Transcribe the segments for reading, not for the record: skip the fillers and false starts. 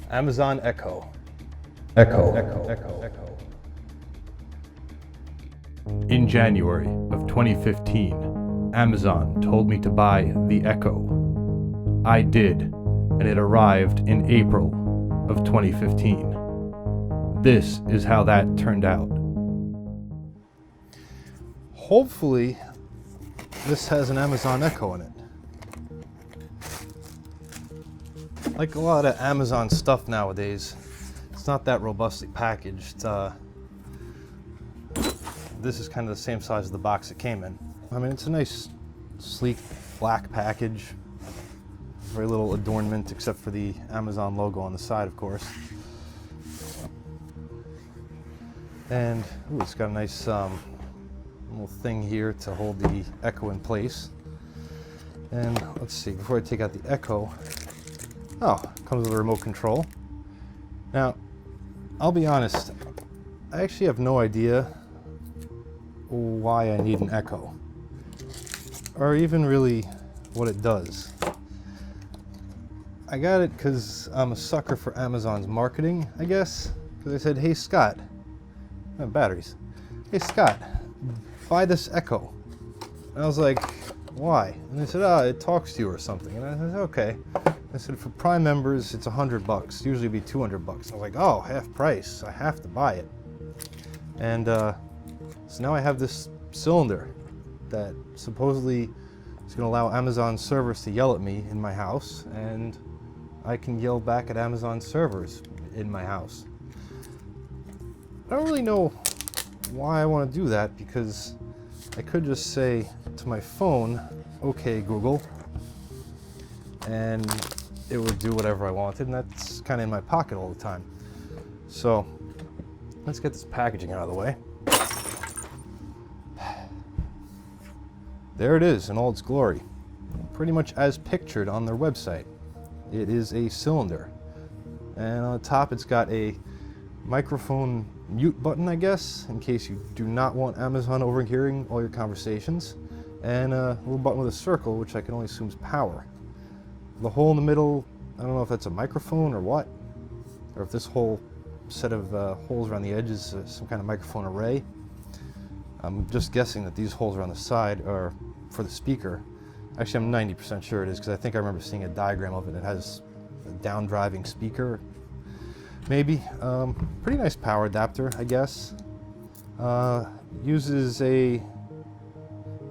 Amazon Echo. Echo. In January of 2015, Amazon told me to buy the Echo. I did, and it arrived in April of 2015. This is how that turned out. Hopefully, this has an Amazon Echo in it. Like a lot of Amazon stuff nowadays, it's not that robustly packaged. This is kind of the same size as the box it came in. I mean, it's a nice, sleek, black package. Very little adornment except for the Amazon logo on the side, of course. And ooh, it's got a nice little thing here to hold the Echo in place. And let's see, before I take out the Echo, oh, it comes with a remote control. Now, I'll be honest, I actually have no idea why I need an Echo, or even really what it does. I got it because I'm a sucker for Amazon's marketing, I guess. Because I said, hey Scott, batteries. Hey Scott, buy this Echo. And I was like, why? And they said, it talks to you or something. And I said, okay. I said, for Prime members, it's $100. Usually it'd be $200. I was like, oh, half price. I have to buy it. And so now I have this cylinder that supposedly is going to allow Amazon servers to yell at me in my house, and I can yell back at Amazon servers in my house. I don't really know why I want to do that, because I could just say to my phone, okay Google, and it would do whatever I wanted, and that's kind of in my pocket all the time. So let's get this packaging out of the way. There it is in all its glory, pretty much as pictured on their website. It is a cylinder, and on the top it's got a microphone mute button, I guess, in case you do not want Amazon overhearing all your conversations, and a little button with a circle, which I can only assume is power. The hole in the middle, I don't know if that's a microphone or what, or if this whole set of holes around the edge is some kind of microphone array. I'm just guessing that these holes around the side are for the speaker. Actually, I'm 90% sure it is, because I think I remember seeing a diagram of it. It has a down-driving speaker, maybe. Pretty nice power adapter, I guess. Uses a...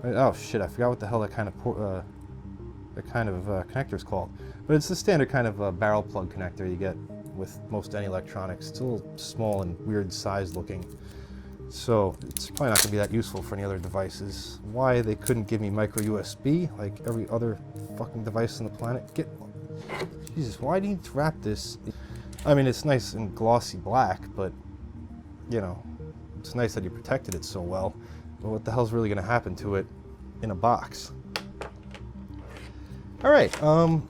oh shit, I forgot what the hell that kind of connector is called. But it's the standard kind of barrel plug connector you get with most any electronics. It's a little small and weird size looking. So it's probably not going to be that useful for any other devices. Why they couldn't give me micro USB like every other fucking device on the planet? Jesus, why do you need to wrap this? I mean, it's nice and glossy black, but you know, it's nice that you protected it so well. But what the hell's really going to happen to it in a box? All right.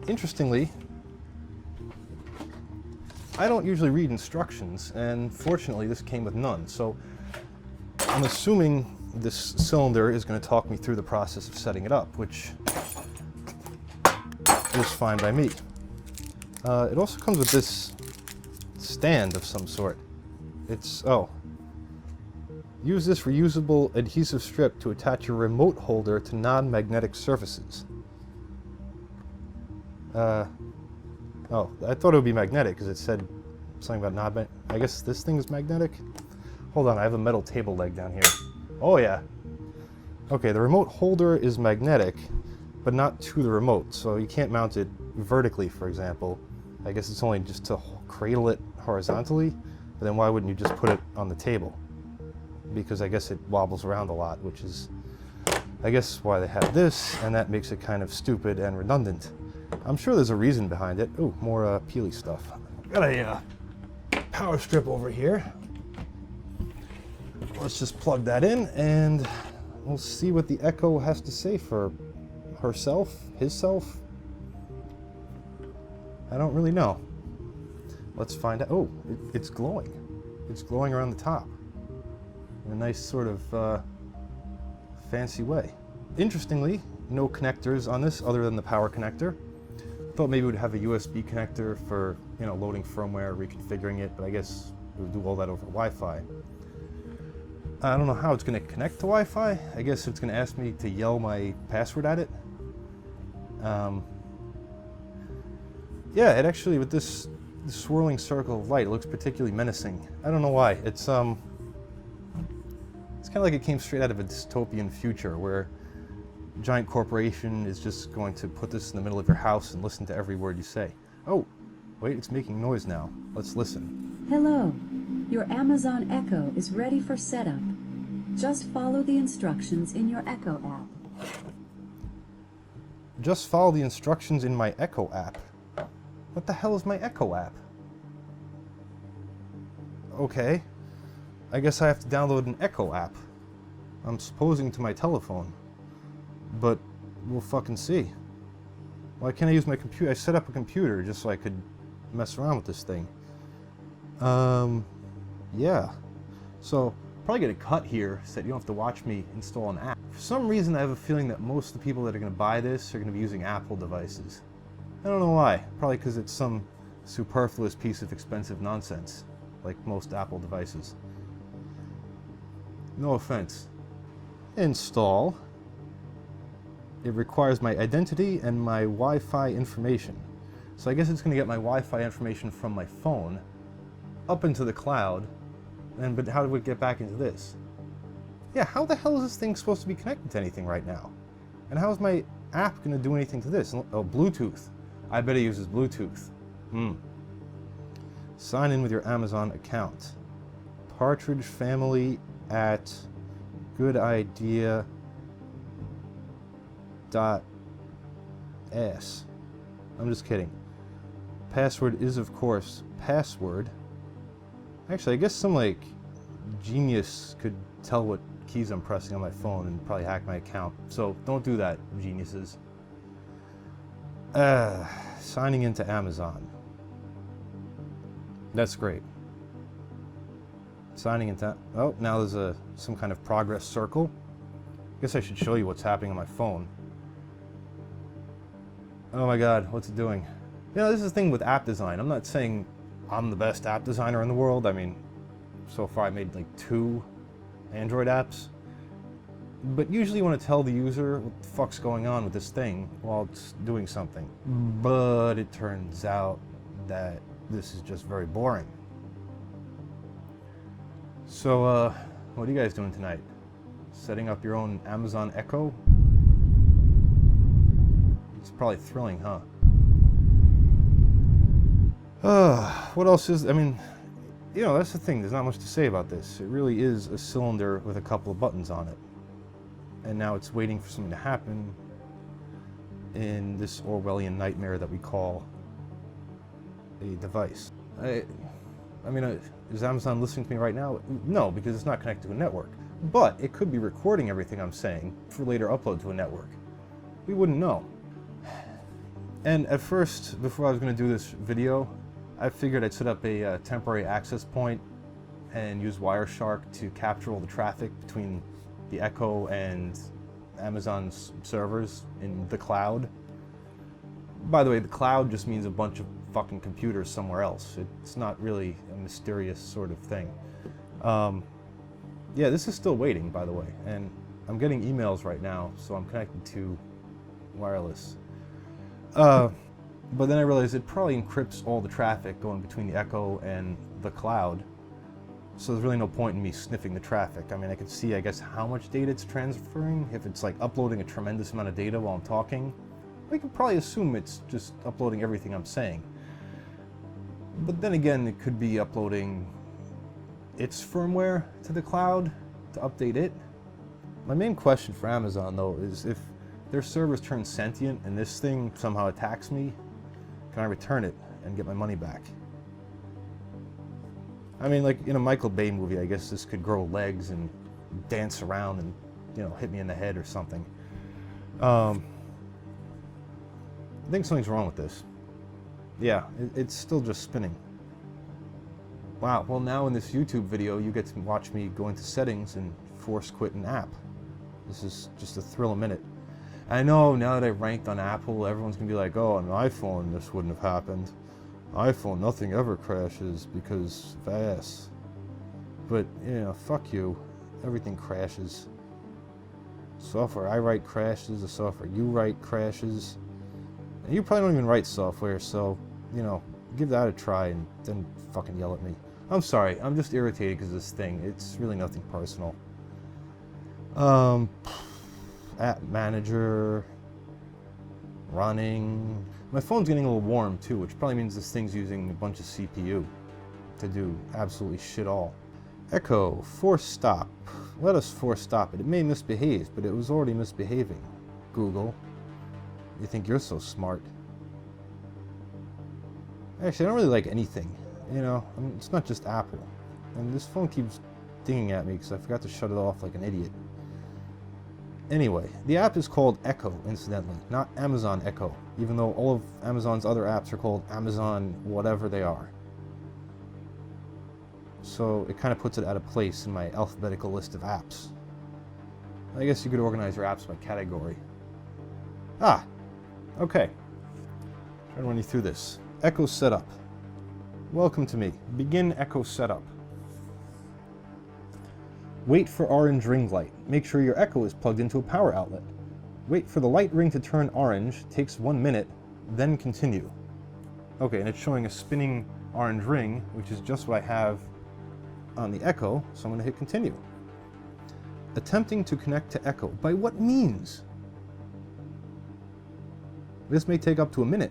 Interestingly, I don't usually read instructions, and fortunately, this came with none. So I'm assuming this cylinder is going to talk me through the process of setting it up, which is fine by me. It also comes with this stand of some sort. It's, use this reusable adhesive strip to attach your remote holder to non-magnetic surfaces. I thought it would be magnetic because it said something about non-magnetic. I guess this thing is magnetic? Hold on, I have a metal table leg down here. Oh yeah. Okay, the remote holder is magnetic, but not to the remote, so you can't mount it vertically, for example. I guess it's only just to cradle it horizontally, but then why wouldn't you just put it on the table? Because I guess it wobbles around a lot, which is, I guess, why they have this, and that makes it kind of stupid and redundant. I'm sure there's a reason behind it. Ooh, more peely stuff. Got a power strip over here. Let's just plug that in, and we'll see what the Echo has to say for herself, hisself. I don't really know. Let's find out. Oh, it's glowing. It's glowing around the top in a nice sort of fancy way. Interestingly, no connectors on this other than the power connector. Thought maybe it would have a USB connector for, you know, loading firmware, reconfiguring it, but I guess it would do all that over Wi-Fi. I don't know how it's going to connect to Wi-Fi. I guess it's going to ask me to yell my password at it. Yeah, it actually, with this swirling circle of light, it looks particularly menacing. I don't know why. It's kind of like it came straight out of a dystopian future where a giant corporation is just going to put this in the middle of your house and listen to every word you say. Oh, wait, it's making noise now. Let's listen. Hello. Your Amazon Echo is ready for setup. Just follow the instructions in your Echo app. Just follow the instructions in my Echo app. What the hell is my Echo app? Okay. I guess I have to download an Echo app. I'm supposing to my telephone. But we'll fucking see. Why can't I use my computer? I set up a computer just so I could mess around with this thing. Yeah. So, probably get a cut here so that you don't have to watch me install an app. For some reason, I have a feeling that most of the people that are going to buy this are going to be using Apple devices. I don't know why. Probably because it's some superfluous piece of expensive nonsense, like most Apple devices. No offense. Install. It requires my identity and my Wi-Fi information. So I guess it's going to get my Wi-Fi information from my phone up into the cloud. But how do we get back into this? Yeah, how the hell is this thing supposed to be connected to anything right now? And how is my app going to do anything to this? Oh, Bluetooth. I bet it uses Bluetooth. Sign in with your Amazon account. Partridge family at goodidea.s. I'm just kidding. Password is, of course, password. Actually, I guess some, like, genius could tell what keys I'm pressing on my phone and probably hack my account. So don't do that, geniuses. Signing into Amazon. That's great. Signing into... Oh, now there's some kind of progress circle. I guess I should show you what's happening on my phone. Oh my god, what's it doing? You know, this is the thing with app design. I'm not saying I'm the best app designer in the world. I mean, so far I made like 2 Android apps. But usually you want to tell the user what the fuck's going on with this thing while it's doing something. But it turns out that this is just very boring. So, what are you guys doing tonight? Setting up your own Amazon Echo? It's probably thrilling, huh? What else is... I mean, you know, that's the thing. There's not much to say about this. It really is a cylinder with a couple of buttons on it. And now it's waiting for something to happen in this Orwellian nightmare that we call a device. I mean, is Amazon listening to me right now? No, because it's not connected to a network. But it could be recording everything I'm saying for later upload to a network. We wouldn't know. And at first, before I was going to do this video, I figured I'd set up a temporary access point and use Wireshark to capture all the traffic between the Echo and Amazon's servers in the cloud. By the way, the cloud just means a bunch of fucking computers somewhere else. It's not really a mysterious sort of thing. Yeah, this is still waiting, by the way, and I'm getting emails right now, so I'm connected to wireless. But then I realized it probably encrypts all the traffic going between the Echo and the cloud. So there's really no point in me sniffing the traffic. I mean, I can see, I guess, how much data it's transferring. If it's like uploading a tremendous amount of data while I'm talking, we can probably assume it's just uploading everything I'm saying. But then again, it could be uploading its firmware to the cloud to update it. My main question for Amazon, though, is if their servers turn sentient and this thing somehow attacks me, can I return it and get my money back? I mean, like in a Michael Bay movie, I guess this could grow legs and dance around and, you know, hit me in the head or something. I think something's wrong with this. Yeah, it's still just spinning. Wow, well now in this YouTube video, you get to watch me go into settings and force quit an app. This is just a thrill a minute. I know now that I ranked on Apple, everyone's gonna be like, oh, on an iPhone this wouldn't have happened. iPhone, nothing ever crashes because of ass. But, you know, fuck you. Everything crashes. Software I write crashes, the software you write crashes. And you probably don't even write software, so, you know, give that a try and then fucking yell at me. I'm sorry, I'm just irritated because of this thing. It's really nothing personal. App manager, running. My phone's getting a little warm too, which probably means this thing's using a bunch of CPU to do absolutely shit all. Echo, force stop. Let us force stop it. It may misbehave, but it was already misbehaving. Google, you think you're so smart. Actually, I don't really like anything. You know, I mean, it's not just Apple. And this phone keeps dinging at me because I forgot to shut it off like an idiot. Anyway, the app is called Echo, incidentally, not Amazon Echo, even though all of Amazon's other apps are called Amazon whatever they are. So it kind of puts it out of place in my alphabetical list of apps. I guess you could organize your apps by category. Ah, okay. Trying to run you through this. Echo setup. Welcome to me. Begin Echo setup. Wait for orange ring light. Make sure your Echo is plugged into a power outlet. Wait for the light ring to turn orange. Takes 1 minute. Then continue. Okay, and it's showing a spinning orange ring, which is just what I have on the Echo, so I'm going to hit continue. Attempting to connect to Echo. By what means? This may take up to a minute.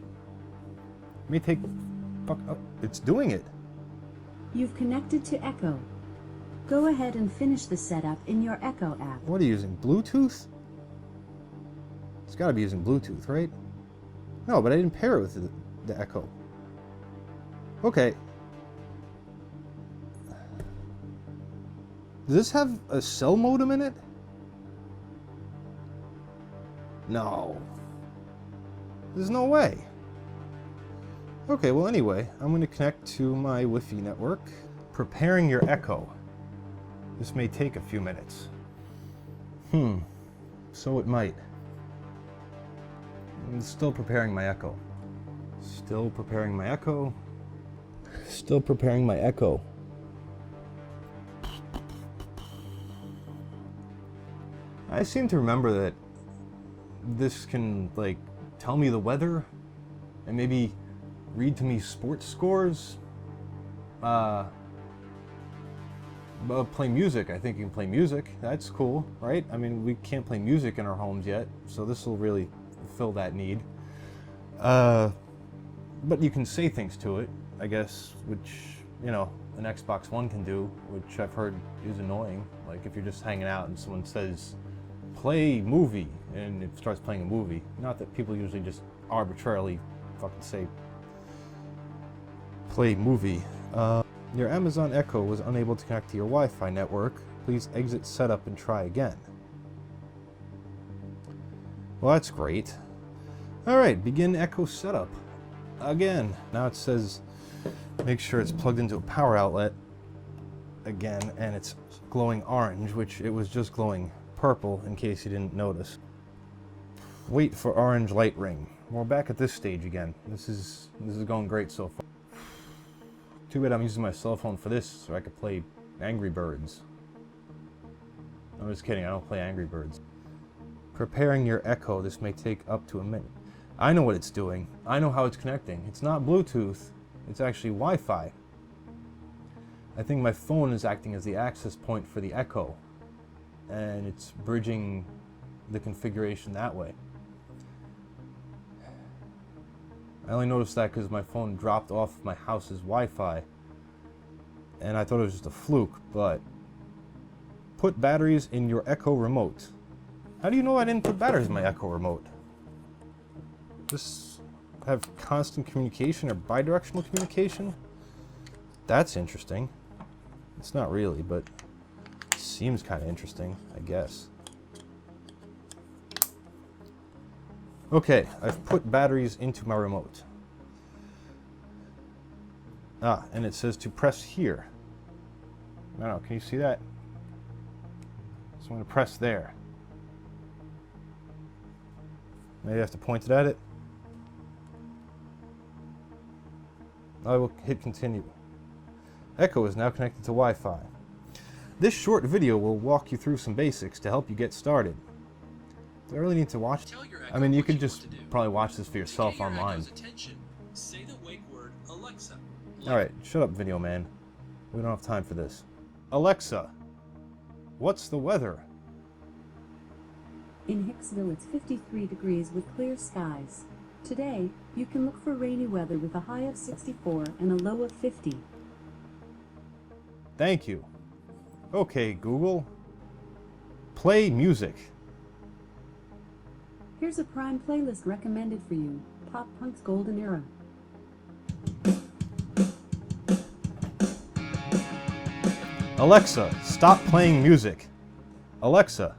It may take... Fuck up. It's doing it. You've connected to Echo. Go ahead and finish the setup in your Echo app. What are you using? Bluetooth? It's got to be using Bluetooth, right? No, but I didn't pair it with the Echo. Okay. Does this have a cell modem in it? No. There's no way. Okay, well anyway, I'm going to connect to my Wi-Fi network. Preparing your Echo. This may take a few minutes. So it might. I'm still preparing my Echo. Still preparing my Echo. Still preparing my Echo. I seem to remember that this can, like, tell me the weather and maybe read to me sports scores. Play music. I think you can play music. That's cool, right? I mean, we can't play music in our homes yet, so this will really fill that need. But you can say things to it, I guess, which, you know, an Xbox One can do, which I've heard is annoying. Like if you're just hanging out and someone says, play movie, and it starts playing a movie. Not that people usually just arbitrarily fucking say, play movie. Your Amazon Echo was unable to connect to your Wi-Fi network. Please exit setup and try again. Well, that's great. Alright, begin Echo setup. Again. Now it says, make sure it's plugged into a power outlet. Again, and it's glowing orange, which it was just glowing purple, in case you didn't notice. Wait for orange light ring. We're back at this stage again. This is going great so far. Too bad I'm using my cell phone for this, so I could play Angry Birds. I'm just kidding, I don't play Angry Birds. Preparing your Echo. This may take up to a minute. I know what it's doing. I know how it's connecting. It's not Bluetooth, it's actually Wi-Fi. I think my phone is acting as the access point for the Echo, and it's bridging the configuration that way. I only noticed that because my phone dropped off my house's Wi-Fi, and I thought it was just a fluke, but put batteries in your Echo remote. How do you know I didn't put batteries in my Echo remote? Just have constant communication or bidirectional communication? That's interesting. It's not really, but it seems kind of interesting, I guess. Okay, I've put batteries into my remote. Ah, and it says to press here. I don't know, can you see that? So I'm going to press there. Maybe I have to point it at it. I will hit continue. Echo is now connected to Wi-Fi. This short video will walk you through some basics to help you get started. Do I really need to watch? I mean, you could just probably watch this for yourself online. Say the wake word Alexa. Alright, shut up, video man. We don't have time for this. Alexa, what's the weather? In Hicksville, it's 53 degrees with clear skies. Today, you can look for rainy weather with a high of 64 and a low of 50. Thank you. Okay, Google. Play music. Here's a prime playlist recommended for you, Pop Punk's Golden Era. Alexa, stop playing music. Alexa,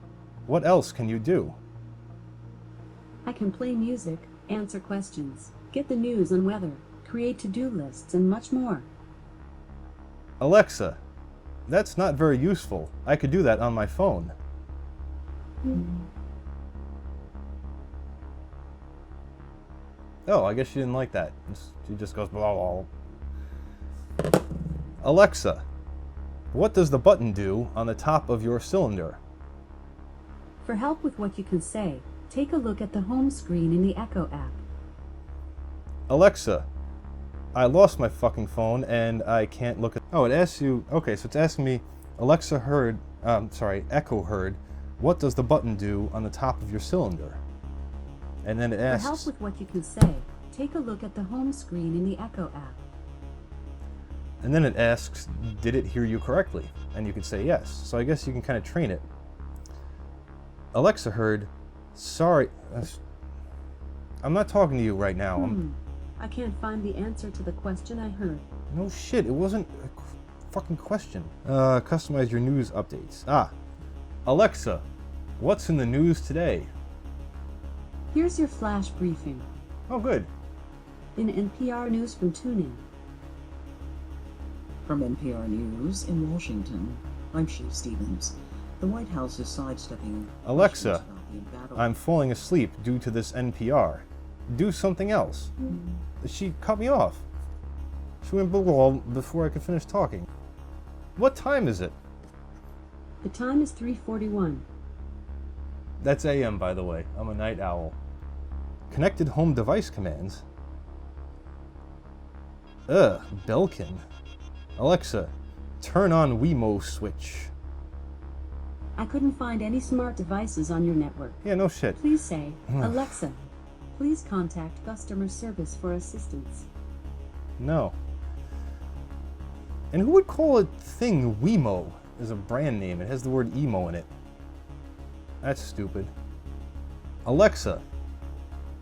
what else can you do? I can play music, answer questions, get the news and weather, create to-do lists, and much more. Alexa, that's not very useful. I could do that on my phone. Oh, I guess she didn't like that. She just goes blah, blah, blah. Alexa, what does the button do on the top of your cylinder? For help with what you can say, take a look at the home screen in the Echo app. Alexa, I lost my fucking phone and I can't look at... Oh, it asks you... Okay, so it's asking me, Alexa heard... Echo heard, what does the button do on the top of your cylinder? And then it asks... For help with what you can say, take a look at the home screen in the Echo app. And then it asks, did it hear you correctly? And you can say yes. So I guess you can kind of train it. Alexa heard, sorry... I'm not talking to you right now. I can't find the answer to the question I heard. No shit, it wasn't a fucking question. Customize your news updates. Ah, Alexa, what's in the news today? Here's your flash briefing. Oh, good. In NPR News from TuneIn. From NPR News in Washington, I'm Shiv Stevens. The White House is sidestepping... Alexa, I'm falling asleep due to this NPR. Do something else. She cut me off. She went blah before I could finish talking. What time is it? The time is 3:41. That's AM, by the way. I'm a night owl. Connected home device commands. Belkin. Alexa, turn on Wemo switch. I couldn't find any smart devices on your network. Yeah, no shit. Please say, Alexa, please contact customer service for assistance. No. And who would call a thing Wemo as a brand name? It has the word emo in it. That's stupid. Alexa,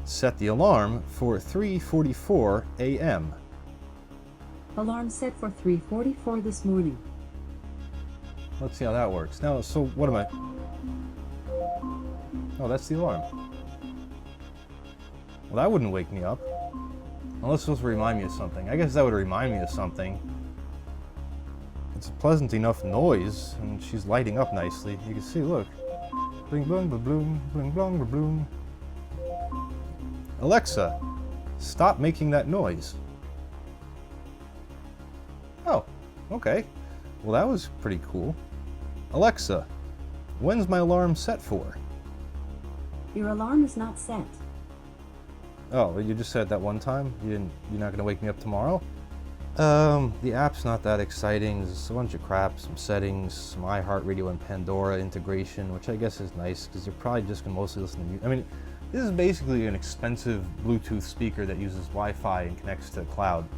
set the alarm for 3:44 a.m. Alarm set for 3:44 this morning. Let's see how that works. Now, so what am I? Oh, that's the alarm. Well, that wouldn't wake me up. Unless it's supposed to remind me of something. I guess that would remind me of something. It's a pleasant enough noise, and she's lighting up nicely. You can see, look. Bling blong ba bloom, bling blong ba bloom. Alexa, stop making that noise. Oh, okay. Well, that was pretty cool. Alexa, when's my alarm set for? Your alarm is not set. Oh, you just said it that one time? You're not gonna wake me up tomorrow? The app's not that exciting. There's a bunch of crap, some settings, some iHeartRadio and Pandora integration, which I guess is nice because you're probably just gonna mostly listen to music. I mean, this is basically an expensive Bluetooth speaker that uses Wi-Fi and connects to the cloud.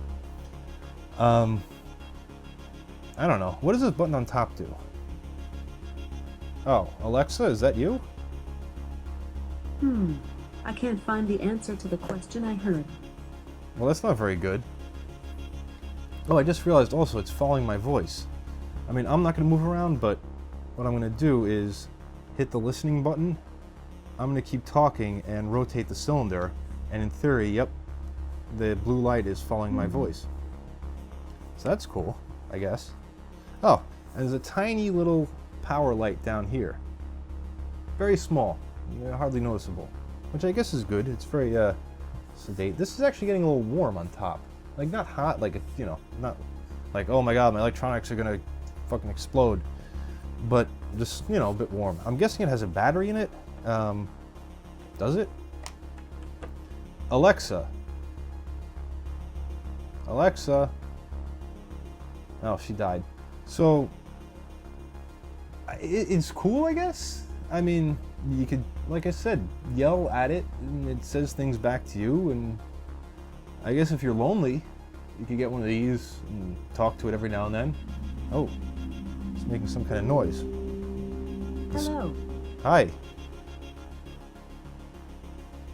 I don't know. What does this button on top do? Oh, Alexa, is that you? I can't find the answer to the question I heard. Well, that's not very good. Oh, I just realized also it's following my voice. I mean, I'm not going to move around, but what I'm going to do is hit the listening button. I'm going to keep talking and rotate the cylinder, and in theory, yep, the blue light is following my voice. So that's cool, I guess. Oh, and there's a tiny little power light down here. Very small, hardly noticeable. which I guess is good. It's very sedate. This is actually getting a little warm on top. Like, not hot, like, you know, not like, oh my god, my electronics are gonna fucking explode. But just, you know, a bit warm. I'm guessing it has a battery in it. Does it? Alexa. Alexa. Oh, she died. So, it's cool, I guess. I mean, you could, like I said, yell at it, and it says things back to you, and I guess if you're lonely, you could get one of these and talk to it every now and then. Oh, it's making some kind of noise. Hello. Hi.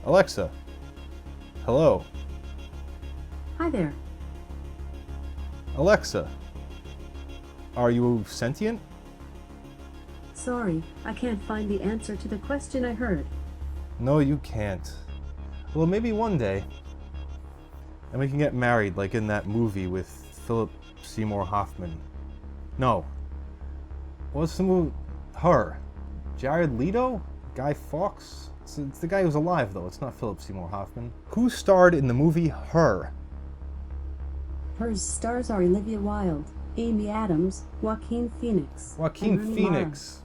Alexa. Hello. Hi there. Alexa. Are you sentient? Sorry, I can't find the answer to the question I heard. No, you can't. Well, maybe one day. And we can get married like in that movie with Philip Seymour Hoffman. No. What's the movie? Her. Jared Leto? Guy Fawkes? It's the guy who's alive, though. It's not Philip Seymour Hoffman. Who starred in the movie Her? Her stars are Olivia Wilde, Amy Adams, Joaquin Phoenix. Joaquin and Rooney Phoenix.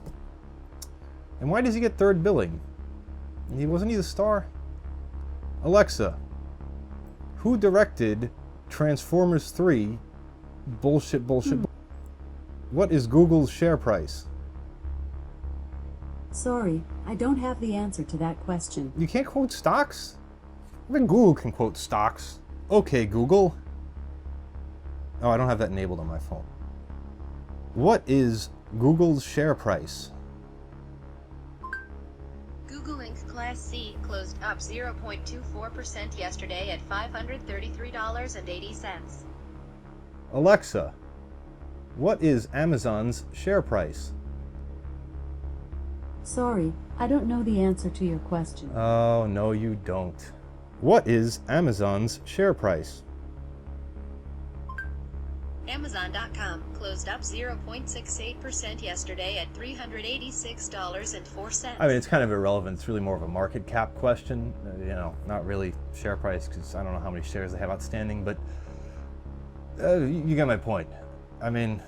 And why does he get third billing? Wasn't he the star? Alexa, who directed Transformers 3? Bullshit. What is Google's share price? Sorry, I don't have the answer to that question. You can't quote stocks? Even Google can quote stocks. Okay, Google. Oh, I don't have that enabled on my phone. What is Google's share price? Google Inc. Class C closed up 0.24% yesterday at $533.80. Alexa, what is Amazon's share price? Sorry, I don't know the answer to your question. Oh, no, you don't. What is Amazon's share price? Amazon.com closed up 0.68% yesterday at $386.04. I mean, it's kind of irrelevant. It's really more of a market cap question. You know, not really share price, because I don't know how many shares they have outstanding, but you get my point. I mean,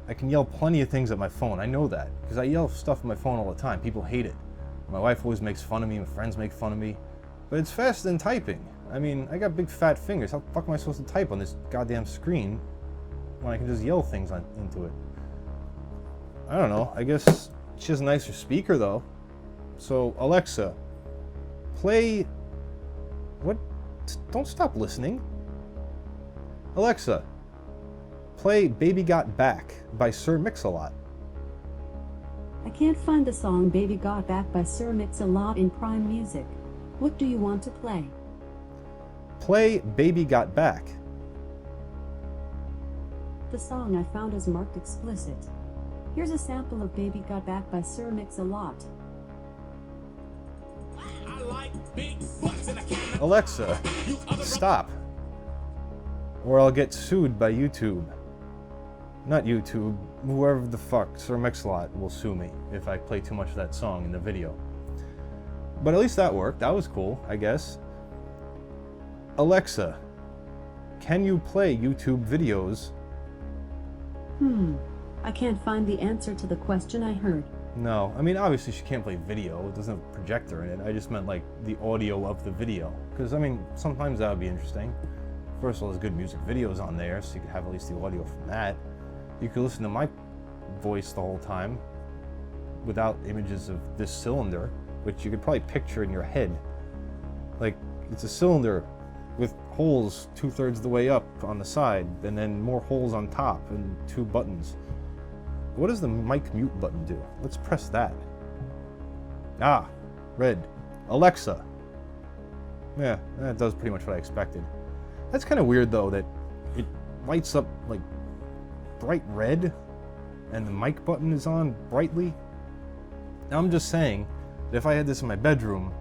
I can yell plenty of things at my phone. I know that, because I yell stuff at my phone all the time. People hate it. My wife always makes fun of me. My friends make fun of me. But it's faster than typing. I mean, I got big fat fingers. How the fuck am I supposed to type on this goddamn screen when I can just yell things into it? I don't know. I guess she has a nicer speaker, though. So, Alexa, play... What? Don't stop listening. Alexa, play Baby Got Back by Sir Mix-a-Lot. I can't find the song Baby Got Back by Sir Mix-a-Lot in Prime Music. What do you want to play? Play Baby Got Back. The song I found is marked explicit. Here's a sample of Baby Got Back by Sir Mix-a-Lot. Alexa, stop. Or I'll get sued by YouTube. Not YouTube, whoever the fuck, Sir Mix-a-Lot will sue me if I play too much of that song in the video. But at least that worked. That was cool, I guess. Alexa, can you play YouTube videos? I can't find the answer to the question I heard. No, I mean, obviously she can't play video. It doesn't have a projector in it. I just meant like the audio of the video. Because, I mean, sometimes that would be interesting. First of all, there's good music videos on there, so you could have at least the audio from that. You could listen to my voice the whole time without images of this cylinder, which you could probably picture in your head. Like, it's a cylinder with holes 2/3 of the way up on the side, and then more holes on top, and 2 buttons. What does the mic mute button do? Let's press that. Ah, red. Alexa. Yeah, that does pretty much what I expected. That's kind of weird, though, that it lights up, like, bright red, and the mic button is on brightly. Now, I'm just saying that if I had this in my bedroom,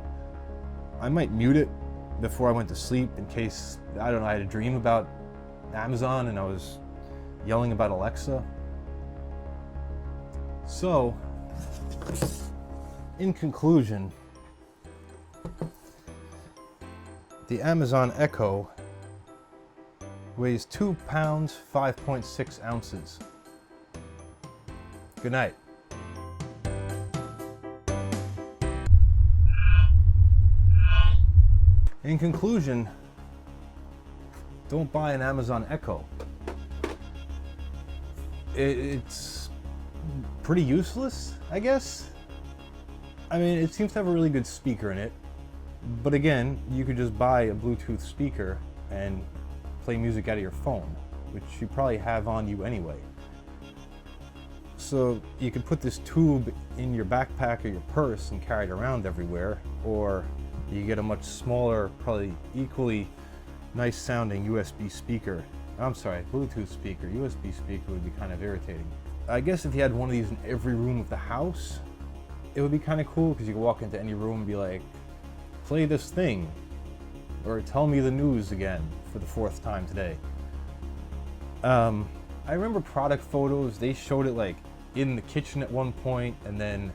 I might mute it before I went to sleep in case, I don't know, I had a dream about Amazon and I was yelling about Alexa. So, in conclusion, The Amazon Echo weighs 2 pounds, 5.6 ounces. Good night. In conclusion, don't buy an Amazon Echo. It's pretty useless, I guess. I mean, it seems to have a really good speaker in it. But again, you could just buy a Bluetooth speaker and play music out of your phone, which you probably have on you anyway. So you could put this tube in your backpack or your purse and carry it around everywhere, or you get a much smaller, probably equally nice sounding USB speaker. I'm sorry, Bluetooth speaker. USB speaker would be kind of irritating. I guess if you had one of these in every room of the house, it would be kind of cool because you could walk into any room and be like, play this thing, or tell me the news again for the 4th time today. I remember product photos, they showed it like in the kitchen at one point, and then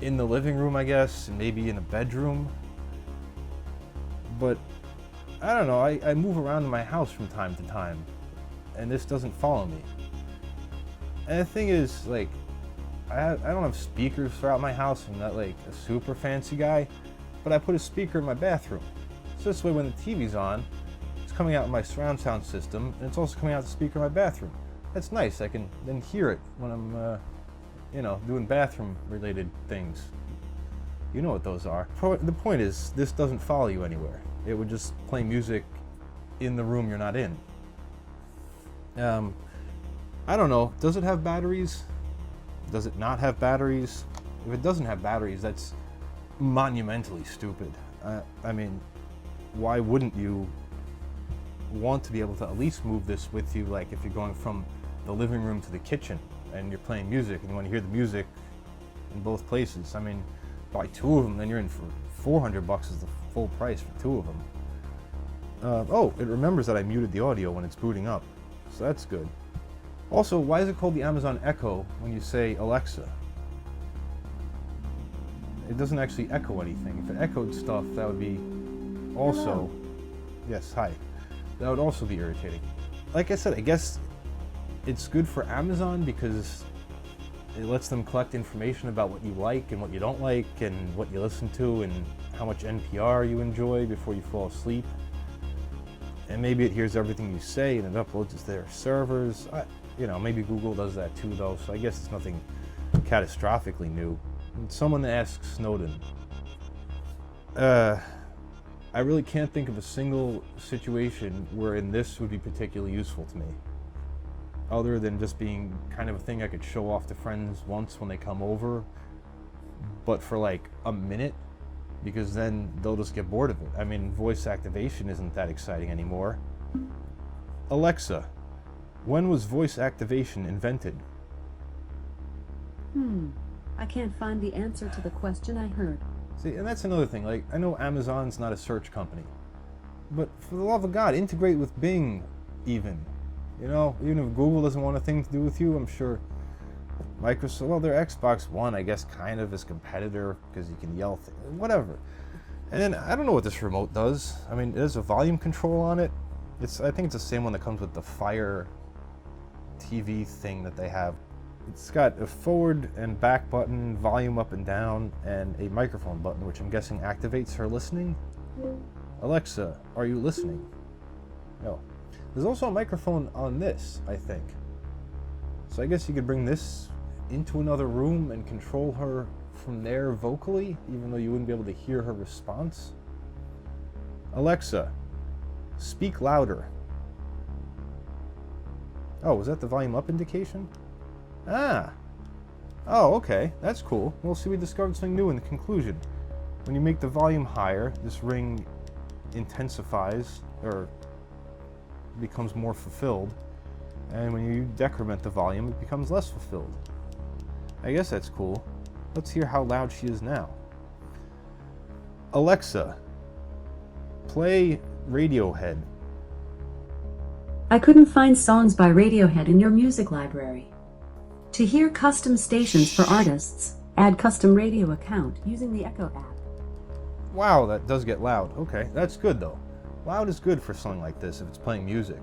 in the living room, I guess, and maybe in a bedroom. But I don't know, I move around in my house from time to time, and this doesn't follow me. And the thing is, like, I don't have speakers throughout my house. I'm not like a super fancy guy, but I put a speaker in my bathroom. So this way when the TV's on, it's coming out of my surround sound system, and it's also coming out the speaker in my bathroom. That's nice, I can then hear it when I'm, doing bathroom related things. You know what those are. The point is, this doesn't follow you anywhere. It would just play music in the room you're not in. I don't know, does it have batteries? Does it not have batteries? If it doesn't have batteries, that's monumentally stupid. I mean, why wouldn't you want to be able to at least move this with you, like if you're going from the living room to the kitchen and you're playing music and you want to hear the music in both places? I mean, buy 2 of them, then you're in for $400 is the full price for 2 of them. Oh, it remembers that I muted the audio when it's booting up, so that's good. Also, why is it called the Amazon Echo when you say Alexa? It doesn't actually echo anything. If it echoed stuff, that would be also... Hello. Yes, hi. That would also be irritating. Like I said, I guess it's good for Amazon because it lets them collect information about what you like and what you don't like and what you listen to and how much NPR you enjoy before you fall asleep. And maybe it hears everything you say and it uploads it to their servers. Maybe Google does that too though, so I guess it's nothing catastrophically new. Someone asked Snowden. I really can't think of a single situation wherein this would be particularly useful to me, other than just being kind of a thing I could show off to friends once when they come over, but for like a minute, because then they'll just get bored of it. I mean, voice activation isn't that exciting anymore. Alexa, when was voice activation invented? I can't find the answer to the question I heard. See, and that's another thing. Like, I know Amazon's not a search company, but for the love of God, integrate with Bing, even. Even if Google doesn't want a thing to do with you, I'm sure Microsoft, well, their Xbox One, I guess, kind of is competitor because you can yell things, whatever. And then I don't know what this remote does. I mean, there's a volume control on it. I think it's the same one that comes with the Fire TV thing that they have. It's got a forward and back button, volume up and down, and a microphone button, which I'm guessing activates her listening. Alexa, are you listening? No. There's also a microphone on this, I think. So I guess you could bring this into another room and control her from there vocally, even though you wouldn't be able to hear her response. Alexa, speak louder. Oh, was that the volume up indication? Ah. Oh, okay. That's cool. Well, see, we discovered something new in the conclusion. When you make the volume higher, this ring intensifies, or becomes more fulfilled. And when you decrement the volume, it becomes less fulfilled. I guess that's cool. Let's hear how loud she is now. Alexa, play Radiohead. I couldn't find songs by Radiohead in your music library. To hear custom stations for artists, add custom radio account using the Echo app. Wow, that does get loud. Okay, that's good though. Loud is good for something like this if it's playing music.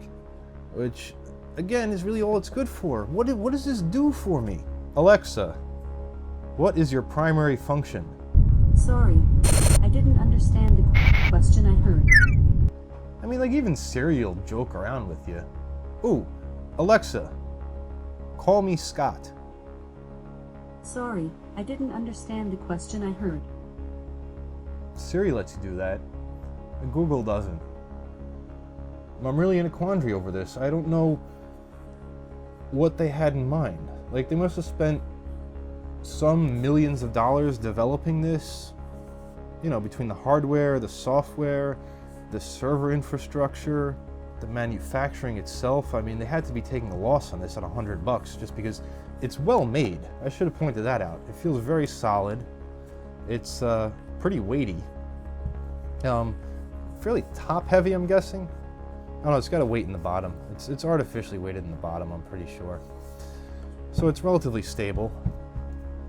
Which, again, is really all it's good for. What does this do for me? Alexa, what is your primary function? Sorry, I didn't understand the question I heard. I mean, like, even Siri will joke around with you. Ooh, Alexa, call me Scott. Sorry, I didn't understand the question I heard. Siri lets you do that, and Google doesn't. I'm really in a quandary over this. I don't know what they had in mind. Like, they must have spent some millions of dollars developing this, you know, between the hardware, the software, the server infrastructure, the manufacturing itself. I mean, they had to be taking a loss on this at $100 just because it's well made. I should have pointed that out. It feels very solid. It's pretty weighty. Fairly top heavy, I'm guessing. I don't know, it's got a weight in the bottom. It's artificially weighted in the bottom, I'm pretty sure. So it's relatively stable.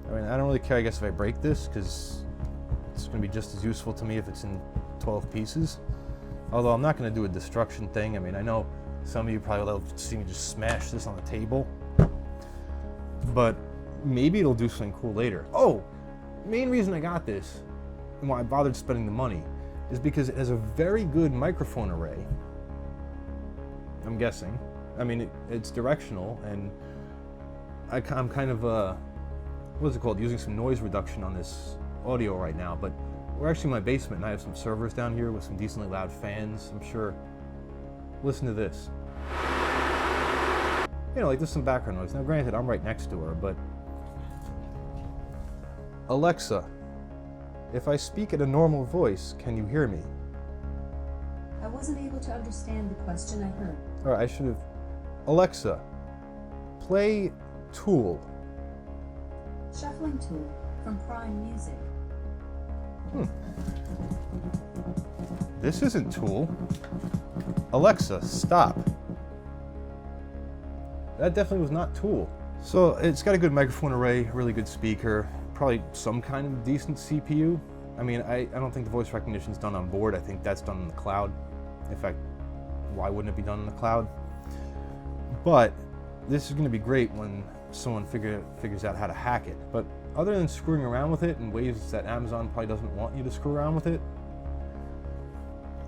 I mean, I don't really care, I guess, if I break this, because it's going to be just as useful to me if it's in 12 pieces. Although I'm not going to do a destruction thing. I mean, I know some of you probably will see me just smash this on the table. But maybe it'll do something cool later. Oh, main reason I got this, and why I bothered spending the money, is because it has a very good microphone array. I'm guessing. I mean, it's directional, and I'm kind of, what's it called, using some noise reduction on this audio right now, but we're actually in my basement, and I have some servers down here with some decently loud fans, I'm sure. Listen to this. You know, like there's some background noise. Now granted, I'm right next to her, but... Alexa, if I speak at a normal voice, can you hear me? I wasn't able to understand the question I heard. Alright, I should have... Alexa, play Tool. Shuffling tool from Prime Music. This isn't Tool. Alexa, stop. That definitely was not Tool. So it's got a good microphone array, really good speaker, probably some kind of decent CPU. I mean, I don't think the voice recognition is done on board. I think that's done in the cloud. In fact, why wouldn't it be done in the cloud? But this is going to be great when someone figures out how to hack it. But other than screwing around with it in ways that Amazon probably doesn't want you to screw around with it,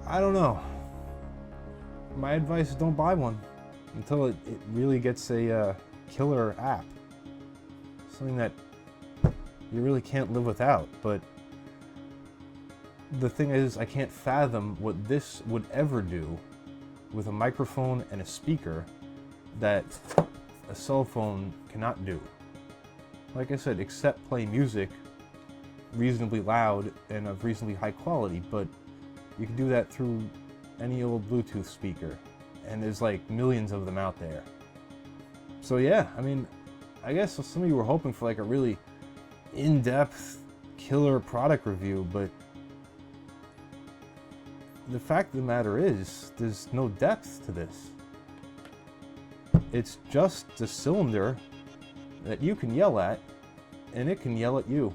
I don't know. My advice is don't buy one until it really gets a killer app. Something that you really can't live without. But the thing is, I can't fathom what this would ever do with a microphone and a speaker that a cell phone cannot do. Like I said, except play music reasonably loud and of reasonably high quality, but you can do that through any old Bluetooth speaker, and there's like millions of them out there. So yeah, I mean, I guess some of you were hoping for like a really in-depth killer product review, but the fact of the matter is, there's no depth to this. It's just a cylinder that you can yell at, and it can yell at you.